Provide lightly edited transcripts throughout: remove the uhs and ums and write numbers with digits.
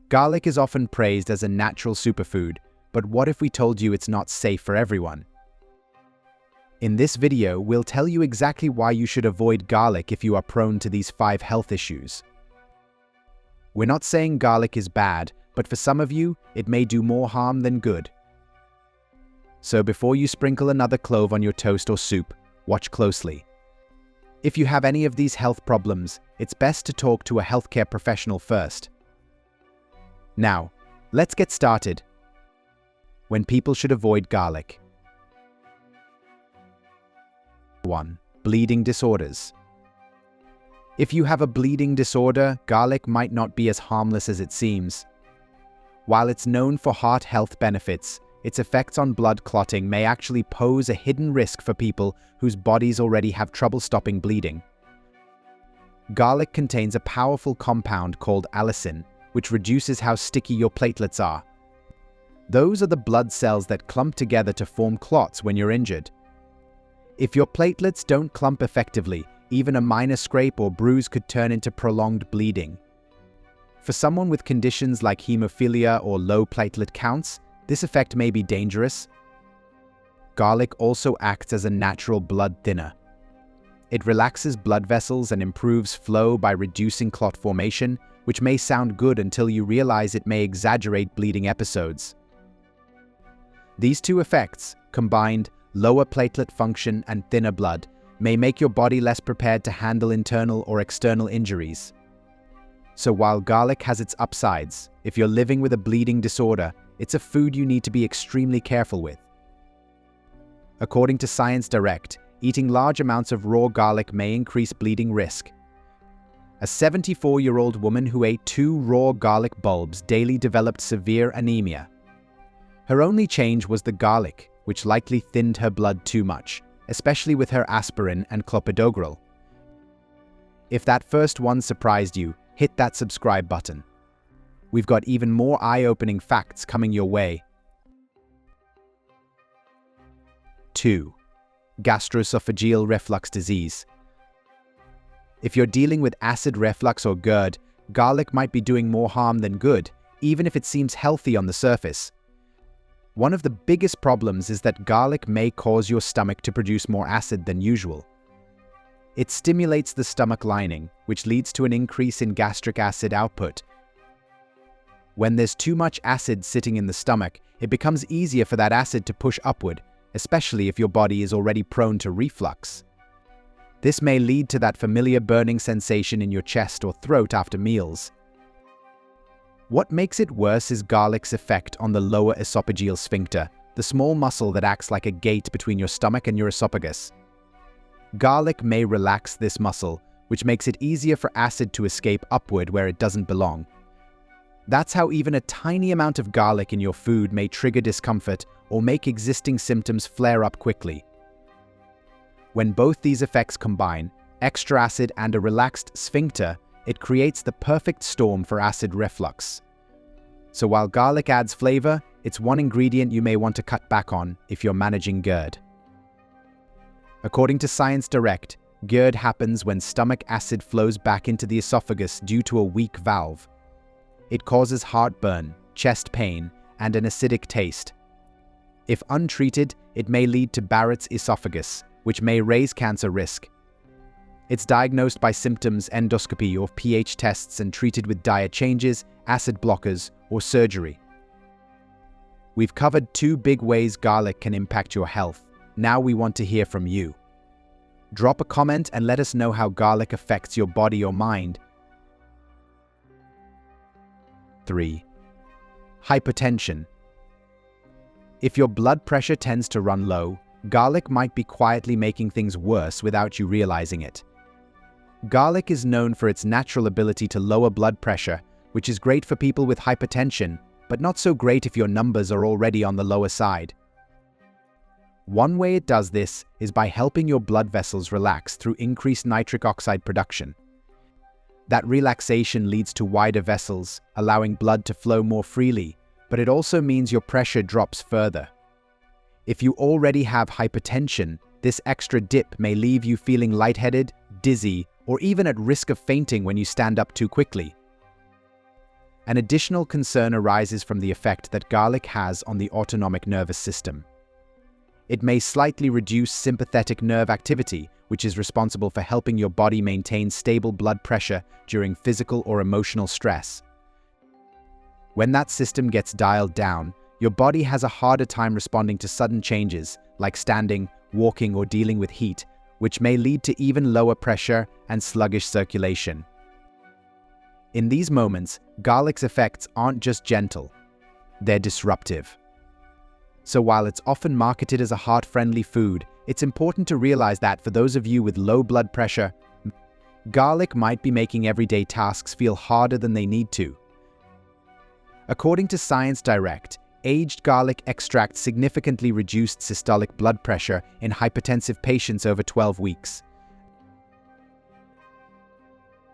Garlic is often praised as a natural superfood, but what if we told you it's not safe for everyone? In this video, we'll tell you exactly why you should avoid garlic if you are prone to these 5 health issues. We're not saying garlic is bad, but for some of you, it may do more harm than good. So before you sprinkle another clove on your toast or soup, watch closely. If you have any of these health problems, it's best to talk to a healthcare professional first. Now, let's get started. When people should avoid garlic. 1. Bleeding disorders. If you have a bleeding disorder, garlic might not be as harmless as it seems. While it's known for heart health benefits, its effects on blood clotting may actually pose a hidden risk for people whose bodies already have trouble stopping bleeding. Garlic contains a powerful compound called allicin, which reduces how sticky your platelets are. Those are the blood cells that clump together to form clots when you're injured. If your platelets don't clump effectively, even a minor scrape or bruise could turn into prolonged bleeding. For someone with conditions like hemophilia or low platelet counts, this effect may be dangerous. Garlic also acts as a natural blood thinner. It relaxes blood vessels and improves flow by reducing clot formation, which may sound good until you realize it may exaggerate bleeding episodes. These two effects, combined, lower platelet function and thinner blood, may make your body less prepared to handle internal or external injuries. So while garlic has its upsides, if you're living with a bleeding disorder, it's a food you need to be extremely careful with. According to Science Direct, eating large amounts of raw garlic may increase bleeding risk. A 74-year-old woman who ate 2 raw garlic bulbs daily developed severe anemia. Her only change was the garlic, which likely thinned her blood too much, especially with her aspirin and clopidogrel. If that first one surprised you, hit that subscribe button. We've got even more eye-opening facts coming your way. 2. Gastroesophageal reflux disease. If you're dealing with acid reflux or GERD, garlic might be doing more harm than good, even if it seems healthy on the surface. One of the biggest problems is that garlic may cause your stomach to produce more acid than usual. It stimulates the stomach lining, which leads to an increase in gastric acid output. When there's too much acid sitting in the stomach, it becomes easier for that acid to push upward, especially if your body is already prone to reflux. This may lead to that familiar burning sensation in your chest or throat after meals. What makes it worse is garlic's effect on the lower esophageal sphincter, the small muscle that acts like a gate between your stomach and your esophagus. Garlic may relax this muscle, which makes it easier for acid to escape upward where it doesn't belong. That's how even a tiny amount of garlic in your food may trigger discomfort or make existing symptoms flare up quickly. When both these effects combine, extra acid and a relaxed sphincter, it creates the perfect storm for acid reflux. So while garlic adds flavor, it's one ingredient you may want to cut back on if you're managing GERD. According to Science Direct, GERD happens when stomach acid flows back into the esophagus due to a weak valve. It causes heartburn, chest pain, and an acidic taste. If untreated, it may lead to Barrett's esophagus, which may raise cancer risk. It's diagnosed by symptoms, endoscopy, or pH tests and treated with diet changes, acid blockers, or surgery. We've covered 2 big ways garlic can impact your health. Now we want to hear from you. Drop a comment and let us know how garlic affects your body or mind. 3. Hypotension. If your blood pressure tends to run low, garlic might be quietly making things worse without you realizing it. Garlic is known for its natural ability to lower blood pressure, which is great for people with hypertension, but not so great if your numbers are already on the lower side. One way it does this is by helping your blood vessels relax through increased nitric oxide production. That relaxation leads to wider vessels, allowing blood to flow more freely, but it also means your pressure drops further. If you already have hypertension, this extra dip may leave you feeling lightheaded, dizzy, or even at risk of fainting when you stand up too quickly. An additional concern arises from the effect that garlic has on the autonomic nervous system. It may slightly reduce sympathetic nerve activity, which is responsible for helping your body maintain stable blood pressure during physical or emotional stress. When that system gets dialed down, your body has a harder time responding to sudden changes, like standing, walking, or dealing with heat, which may lead to even lower pressure and sluggish circulation. In these moments, garlic's effects aren't just gentle, they're disruptive. So while it's often marketed as a heart-friendly food, it's important to realize that for those of you with low blood pressure, garlic might be making everyday tasks feel harder than they need to. According to Science Direct, aged garlic extract significantly reduced systolic blood pressure in hypertensive patients over 12 weeks.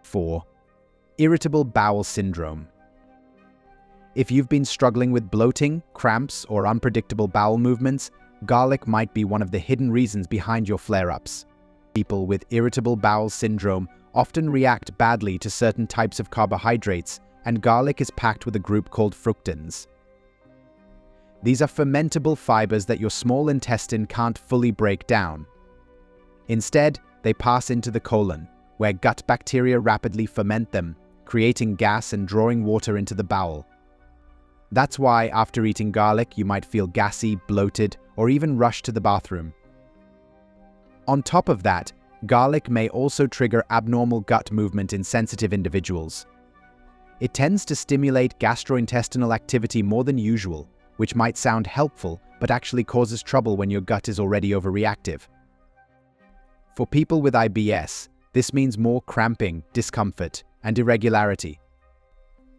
4. Irritable bowel syndrome. If you've been struggling with bloating, cramps, or unpredictable bowel movements, garlic might be one of the hidden reasons behind your flare-ups. People with irritable bowel syndrome often react badly to certain types of carbohydrates, and garlic is packed with a group called fructans. These are fermentable fibers that your small intestine can't fully break down. Instead, they pass into the colon, where gut bacteria rapidly ferment them, creating gas and drawing water into the bowel. That's why after eating garlic, you might feel gassy, bloated, or even rush to the bathroom. On top of that, garlic may also trigger abnormal gut movement in sensitive individuals. It tends to stimulate gastrointestinal activity more than usual, which might sound helpful, but actually causes trouble when your gut is already overreactive. For people with IBS, this means more cramping, discomfort, and irregularity.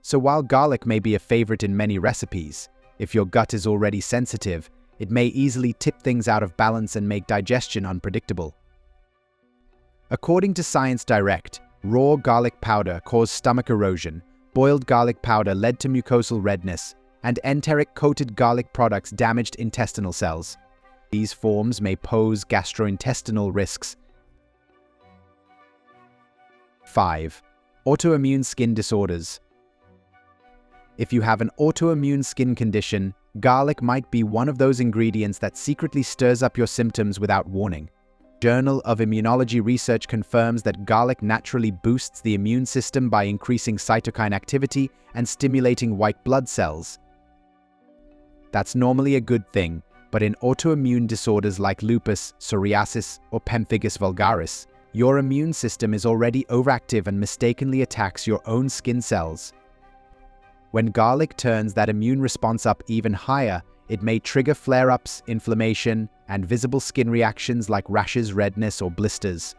So while garlic may be a favorite in many recipes, if your gut is already sensitive, it may easily tip things out of balance and make digestion unpredictable. According to Science Direct, raw garlic powder caused stomach erosion, boiled garlic powder led to mucosal redness, and enteric-coated garlic products damaged intestinal cells. These forms may pose gastrointestinal risks. 5. Autoimmune skin disorders. If you have an autoimmune skin condition, garlic might be one of those ingredients that secretly stirs up your symptoms without warning. Journal of Immunology research confirms that garlic naturally boosts the immune system by increasing cytokine activity and stimulating white blood cells. That's normally a good thing, but in autoimmune disorders like lupus, psoriasis, or pemphigus vulgaris, your immune system is already overactive and mistakenly attacks your own skin cells. When garlic turns that immune response up even higher, it may trigger flare-ups, inflammation, and visible skin reactions like rashes, redness, or blisters.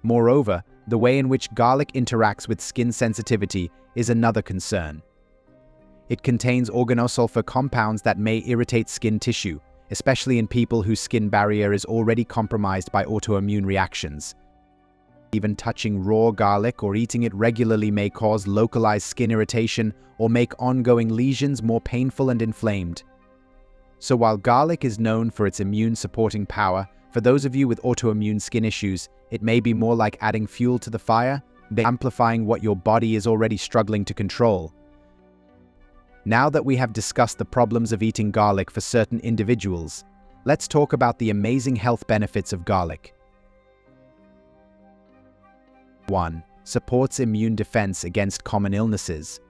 Moreover, the way in which garlic interacts with skin sensitivity is another concern. It contains organosulfur compounds that may irritate skin tissue, especially in people whose skin barrier is already compromised by autoimmune reactions. Even touching raw garlic or eating it regularly may cause localized skin irritation or make ongoing lesions more painful and inflamed. So while garlic is known for its immune-supporting power, for those of you with autoimmune skin issues, it may be more like adding fuel to the fire, amplifying what your body is already struggling to control. Now that we have discussed the problems of eating garlic for certain individuals, let's talk about the amazing health benefits of garlic. 1. Supports immune defense against common illnesses.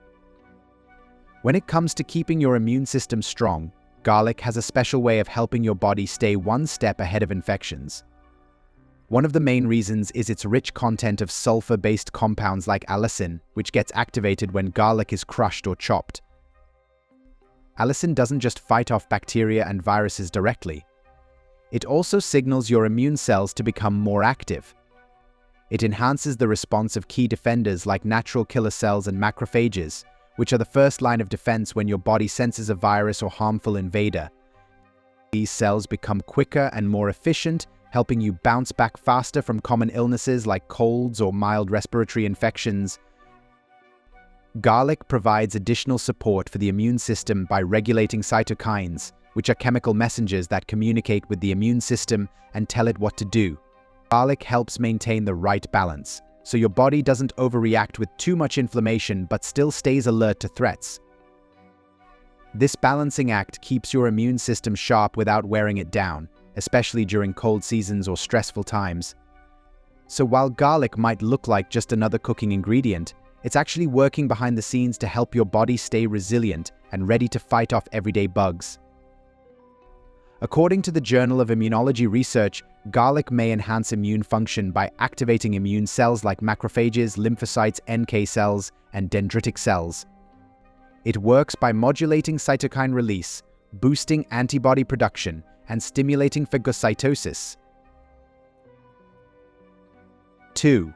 When it comes to keeping your immune system strong, garlic has a special way of helping your body stay one step ahead of infections. One of the main reasons is its rich content of sulfur-based compounds like allicin, which gets activated when garlic is crushed or chopped. Allicin doesn't just fight off bacteria and viruses directly. It also signals your immune cells to become more active. It enhances the response of key defenders like natural killer cells and macrophages, which are the first line of defense when your body senses a virus or harmful invader. These cells become quicker and more efficient, helping you bounce back faster from common illnesses like colds or mild respiratory infections. Garlic provides additional support for the immune system by regulating cytokines, which are chemical messengers that communicate with the immune system and tell it what to do. Garlic helps maintain the right balance, so your body doesn't overreact with too much inflammation but still stays alert to threats. This balancing act keeps your immune system sharp without wearing it down, especially during cold seasons or stressful times. So while garlic might look like just another cooking ingredient, it's actually working behind the scenes to help your body stay resilient and ready to fight off everyday bugs. According to the Journal of Immunology Research, garlic may enhance immune function by activating immune cells like macrophages, lymphocytes, NK cells, and dendritic cells. It works by modulating cytokine release, boosting antibody production, and stimulating phagocytosis. 2.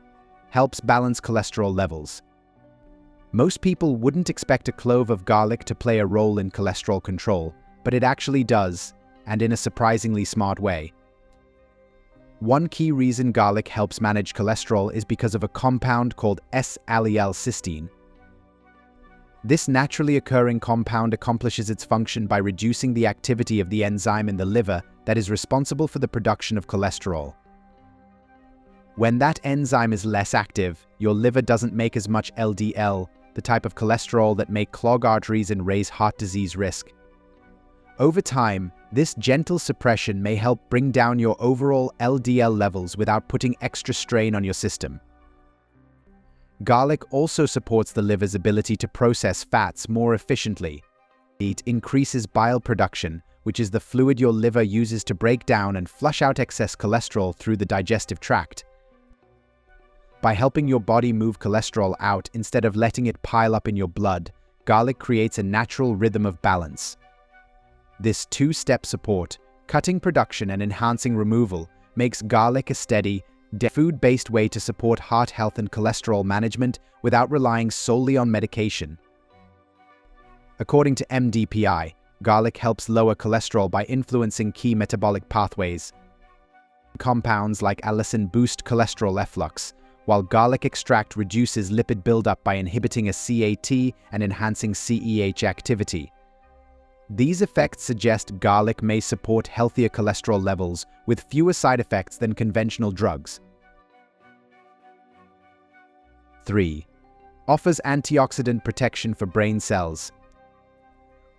Helps balance cholesterol levels. Most people wouldn't expect a clove of garlic to play a role in cholesterol control, but it actually does, and in a surprisingly smart way. One key reason garlic helps manage cholesterol is because of a compound called S-allyl-cysteine. This naturally occurring compound accomplishes its function by reducing the activity of the enzyme in the liver that is responsible for the production of cholesterol. When that enzyme is less active, your liver doesn't make as much LDL, the type of cholesterol that may clog arteries and raise heart disease risk. Over time, this gentle suppression may help bring down your overall LDL levels without putting extra strain on your system. Garlic also supports the liver's ability to process fats more efficiently. It increases bile production, which is the fluid your liver uses to break down and flush out excess cholesterol through the digestive tract. By helping your body move cholesterol out instead of letting it pile up in your blood, garlic creates a natural rhythm of balance. This two-step support, cutting production and enhancing removal, makes garlic a steady, food-based way to support heart health and cholesterol management without relying solely on medication. According to MDPI, garlic helps lower cholesterol by influencing key metabolic pathways. Compounds like allicin boost cholesterol efflux, while garlic extract reduces lipid buildup by inhibiting a CAT and enhancing CEH activity. These effects suggest garlic may support healthier cholesterol levels with fewer side effects than conventional drugs. 3. Offers antioxidant protection for brain cells.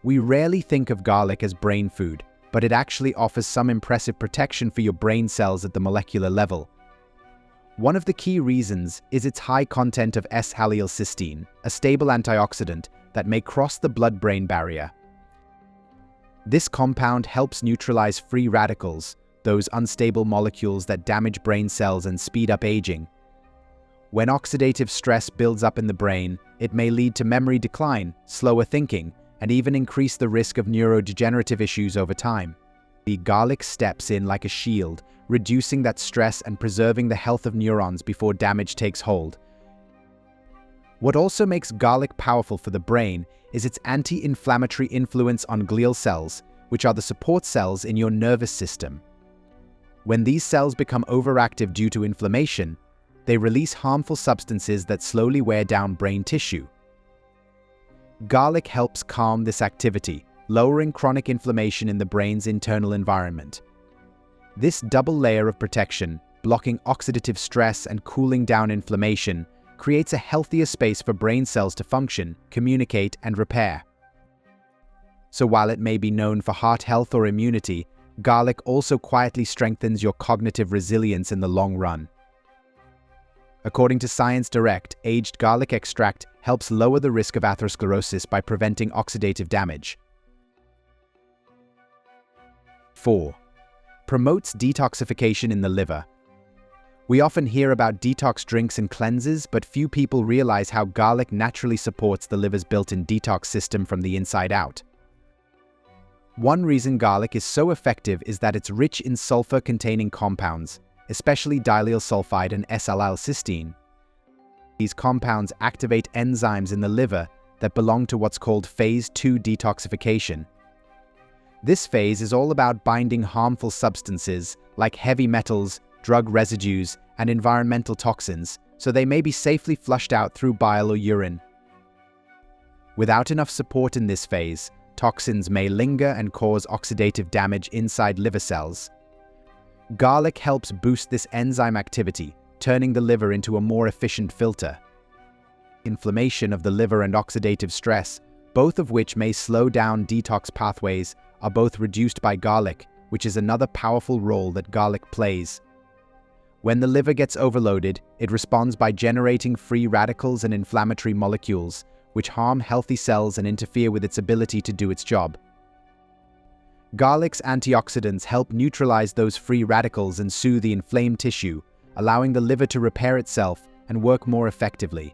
We rarely think of garlic as brain food, but it actually offers some impressive protection for your brain cells at the molecular level. One of the key reasons is its high content of S-allyl-cysteine, a stable antioxidant that may cross the blood-brain barrier. This compound helps neutralize free radicals, those unstable molecules that damage brain cells and speed up aging. When oxidative stress builds up in the brain, it may lead to memory decline, slower thinking, and even increase the risk of neurodegenerative issues over time. The garlic steps in like a shield, reducing that stress and preserving the health of neurons before damage takes hold. What also makes garlic powerful for the brain is its anti-inflammatory influence on glial cells, which are the support cells in your nervous system. When these cells become overactive due to inflammation, they release harmful substances that slowly wear down brain tissue. Garlic helps calm this activity, lowering chronic inflammation in the brain's internal environment. This double layer of protection, blocking oxidative stress and cooling down inflammation, creates a healthier space for brain cells to function, communicate, and repair. So while it may be known for heart health or immunity, garlic also quietly strengthens your cognitive resilience in the long run. According to Science Direct, aged garlic extract helps lower the risk of atherosclerosis by preventing oxidative damage. 4. Promotes detoxification in the liver. We often hear about detox drinks and cleanses, but few people realize how garlic naturally supports the liver's built-in detox system from the inside out. One reason garlic is so effective is that it's rich in sulfur-containing compounds, especially diallyl sulfide and S-allyl-cysteine. These compounds activate enzymes in the liver that belong to what's called phase 2 detoxification. This phase is all about binding harmful substances like heavy metals, drug residues, and environmental toxins, so they may be safely flushed out through bile or urine. Without enough support in this phase, toxins may linger and cause oxidative damage inside liver cells. Garlic helps boost this enzyme activity, turning the liver into a more efficient filter. Inflammation of the liver and oxidative stress, both of which may slow down detox pathways, are both reduced by garlic, which is another powerful role that garlic plays. When the liver gets overloaded, it responds by generating free radicals and inflammatory molecules, which harm healthy cells and interfere with its ability to do its job. Garlic's antioxidants help neutralize those free radicals and soothe the inflamed tissue, allowing the liver to repair itself and work more effectively.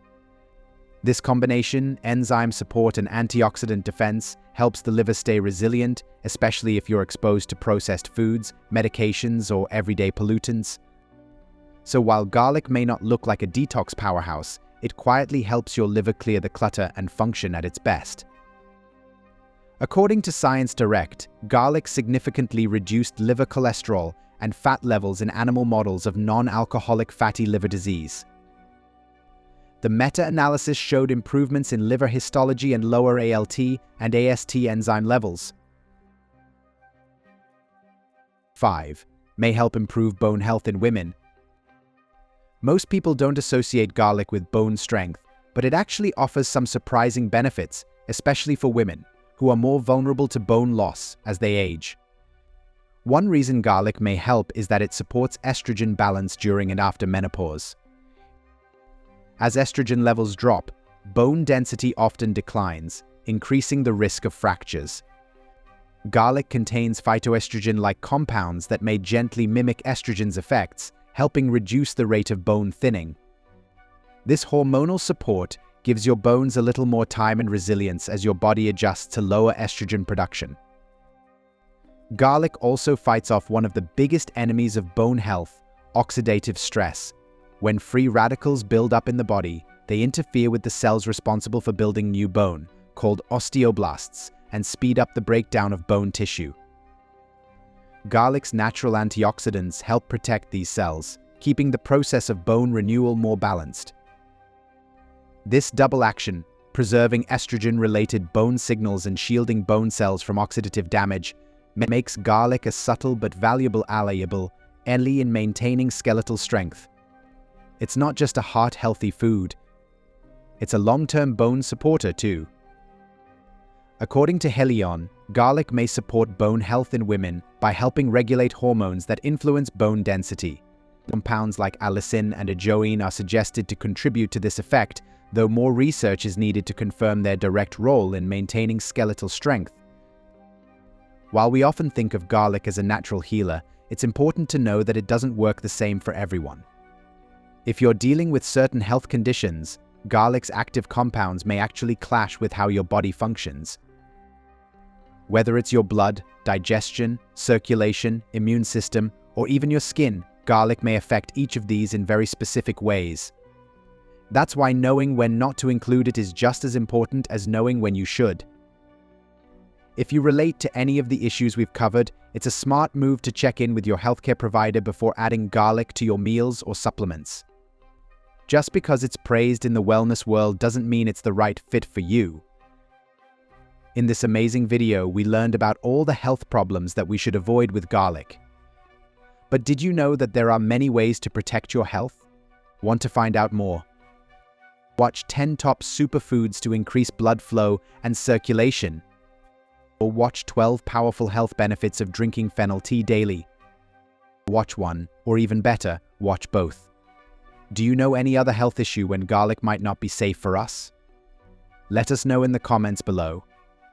This combination, enzyme support and antioxidant defense, helps the liver stay resilient, especially if you're exposed to processed foods, medications, or everyday pollutants. So while garlic may not look like a detox powerhouse, it quietly helps your liver clear the clutter and function at its best. According to Science Direct, garlic significantly reduced liver cholesterol and fat levels in animal models of non-alcoholic fatty liver disease. The meta-analysis showed improvements in liver histology and lower ALT and AST enzyme levels. 5. May help improve bone health in women. Most people don't associate garlic with bone strength, but it actually offers some surprising benefits, especially for women, who are more vulnerable to bone loss as they age. One reason garlic may help is that it supports estrogen balance during and after menopause. As estrogen levels drop, bone density often declines, increasing the risk of fractures. Garlic contains phytoestrogen-like compounds that may gently mimic estrogen's effects, helping reduce the rate of bone thinning. This hormonal support gives your bones a little more time and resilience as your body adjusts to lower estrogen production. Garlic also fights off one of the biggest enemies of bone health, oxidative stress. When free radicals build up in the body, they interfere with the cells responsible for building new bone, called osteoblasts, and speed up the breakdown of bone tissue. Garlic's natural antioxidants help protect these cells, keeping the process of bone renewal more balanced. This double action, preserving estrogen-related bone signals and shielding bone cells from oxidative damage, makes garlic a subtle but valuable ally in maintaining skeletal strength. It's not just a heart-healthy food, it's a long-term bone supporter too. According to Helion, garlic may support bone health in women by helping regulate hormones that influence bone density. Compounds like allicin and ajoine are suggested to contribute to this effect, though more research is needed to confirm their direct role in maintaining skeletal strength. While we often think of garlic as a natural healer, it's important to know that it doesn't work the same for everyone. If you're dealing with certain health conditions, garlic's active compounds may actually clash with how your body functions. Whether it's your blood, digestion, circulation, immune system, or even your skin, garlic may affect each of these in very specific ways. That's why knowing when not to include it is just as important as knowing when you should. If you relate to any of the issues we've covered, it's a smart move to check in with your healthcare provider before adding garlic to your meals or supplements. Just because it's praised in the wellness world doesn't mean it's the right fit for you. In this amazing video, we learned about all the health problems that we should avoid with garlic. But did you know that there are many ways to protect your health? Want to find out more? Watch 10 top superfoods to increase blood flow and circulation. Or watch 12 powerful health benefits of drinking fennel tea daily. Watch one, or even better, watch both. Do you know any other health issue when garlic might not be safe for us? Let us know in the comments below.